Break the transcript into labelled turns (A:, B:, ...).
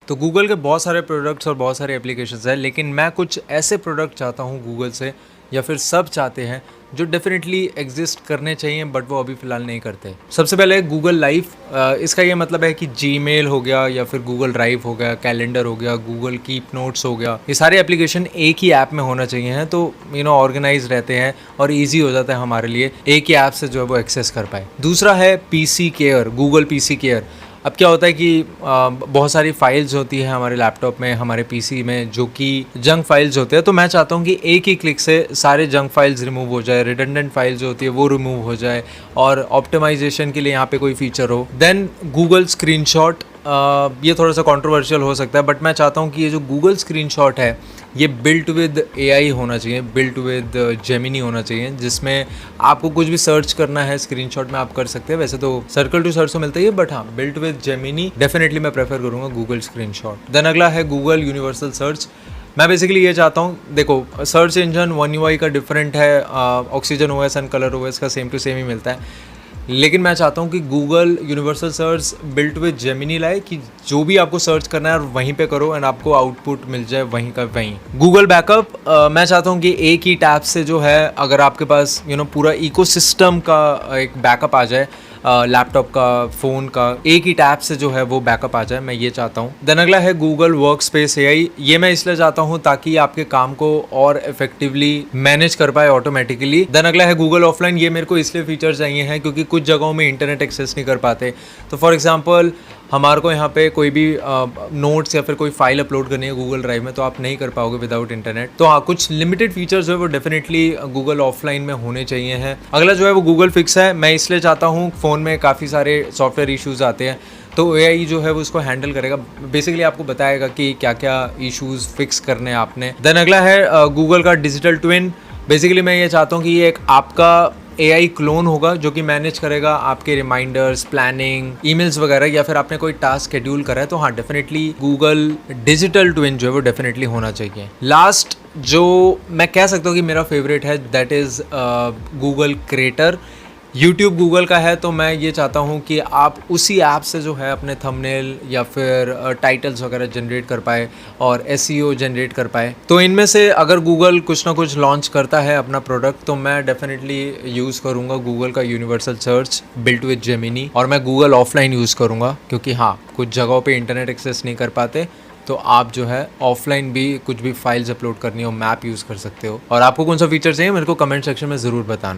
A: तो गूगल के बहुत सारे प्रोडक्ट्स और बहुत सारे एप्लीकेशंस हैं, लेकिन मैं कुछ ऐसे प्रोडक्ट चाहता हूँ गूगल से, या फिर सब चाहते हैं, जो डेफिनेटली एग्जिस्ट करने चाहिए बट वो अभी फ़िलहाल नहीं करते। सबसे पहले गूगल लाइव। इसका ये मतलब है कि जीमेल हो गया, या फिर गूगल ड्राइव हो गया, कैलेंडर हो गया, गूगल कीप नोट्स हो गया, ये सारे एप्लीकेशन एक ही ऐप में होना चाहिए हैं, तो ऑर्गेनाइज रहते हैं और ईजी हो जाता है हमारे लिए एक ही ऐप से जो है वो एक्सेस कर पाए। दूसरा है PC care, Google PC care. अब क्या होता है कि बहुत सारी फाइल्स होती है हमारे लैपटॉप में, हमारे पीसी में, जो कि जंक फाइल्स होते हैं। तो मैं चाहता हूँ कि एक ही क्लिक से सारे जंक फाइल्स रिमूव हो जाए, रिडंडेंट फाइल्स जो होती है वो रिमूव हो जाए, और ऑप्टिमाइजेशन के लिए यहाँ पे कोई फीचर हो। Then Google screenshot. ये थोड़ा सा कंट्रोवर्शियल हो सकता है, बट मैं चाहता हूँ कि ये जो गूगल स्क्रीनशॉट है ये बिल्ट विद एआई होना चाहिए, बिल्ट विद जेमिनी होना चाहिए, जिसमें आपको कुछ भी सर्च करना है स्क्रीनशॉट में आप कर सकते हैं। वैसे तो सर्कल टू सर्च तो मिलता ही है, बट हाँ, बिल्ट विद जेमिनी डेफिनेटली मैं प्रेफर करूँगा गूगल स्क्रीनशॉट। देन अगला है गूगल यूनिवर्सल सर्च। मैं बेसिकली ये चाहता हूँ, देखो सर्च इंजन वन यूआई का डिफरेंट है, oxygen OS and colour OS का सेम टू सेम ही मिलता है, लेकिन मैं चाहता हूँ कि Google universal search built with Gemini लाए, कि जो भी आपको सर्च करना है वहीं पे करो एंड आपको आउटपुट मिल जाए वहीं का वहीं। Google backup. मैं चाहता हूँ कि एक ही टैब से जो है, अगर आपके पास पूरा इकोसिस्टम का एक बैकअप आ जाए, लैपटॉप का, फ़ोन का, एक ही टैब से जो है वो बैकअप आ जाए, मैं ये चाहता हूँ। देन अगला है गूगल वर्क स्पेस एआई। ये मैं इसलिए चाहता हूँ ताकि आपके काम को और इफेक्टिवली मैनेज कर पाए ऑटोमेटिकली। देन अगला है गूगल ऑफलाइन। ये मेरे को इसलिए फीचर चाहिए हैं क्योंकि कुछ जगहों में इंटरनेट एक्सेस नहीं कर पाते। तो फॉर एग्जांपल हमारे को यहाँ पे कोई भी नोट्स या फिर कोई फाइल अपलोड करनी है गूगल ड्राइव में, तो आप नहीं कर पाओगे विदाउट इंटरनेट। तो हाँ, कुछ लिमिटेड फीचर्स जो है वो डेफिनेटली गूगल ऑफलाइन में होने चाहिए हैं। अगला जो है वो गूगल फिक्स है। मैं इसलिए चाहता हूँ, फ़ोन में काफ़ी सारे सॉफ्टवेयर इश्यूज आते हैं, तो एआई जो है वो उसको हैंडल करेगा, बेसिकली आपको बताएगा कि क्या क्या इश्यूज फिक्स करने हैं आपने। देन अगला है गूगल का डिजिटल ट्विन। बेसिकली मैं ये चाहता हूँ कि ये एक आपका एआई क्लोन होगा जो कि मैनेज करेगा आपके रिमाइंडर्स, प्लानिंग, ईमेल्स वगैरह, या फिर आपने कोई टास्क शेड्यूल करा है, तो हाँ डेफिनेटली गूगल डिजिटल ट्विन जो है वो डेफिनेटली होना चाहिए। लास्ट जो मैं कह सकता हूँ कि मेरा फेवरेट है, that is Google creator. YouTube Google का है, तो मैं ये चाहता हूँ कि आप उसी ऐप से जो है अपने थंबनेल या फिर टाइटल्स वगैरह जनरेट कर पाए और एसईओ जनरेट कर पाए। तो इनमें से अगर गूगल कुछ ना कुछ लॉन्च करता है अपना प्रोडक्ट, तो मैं डेफिनेटली यूज़ करूँगा गूगल का universal search built with Gemini, और मैं गूगल ऑफलाइन यूज़ करूँगा, क्योंकि हाँ, कुछ जगहों पे इंटरनेट एक्सेस नहीं कर पाते, तो आप जो है ऑफलाइन भी कुछ भी फाइल्स अपलोड करनी हो, मैप यूज़ कर सकते हो। और आपको कौन सा फीचर चाहिए मेरे को कमेंट सेक्शन में ज़रूर बताना।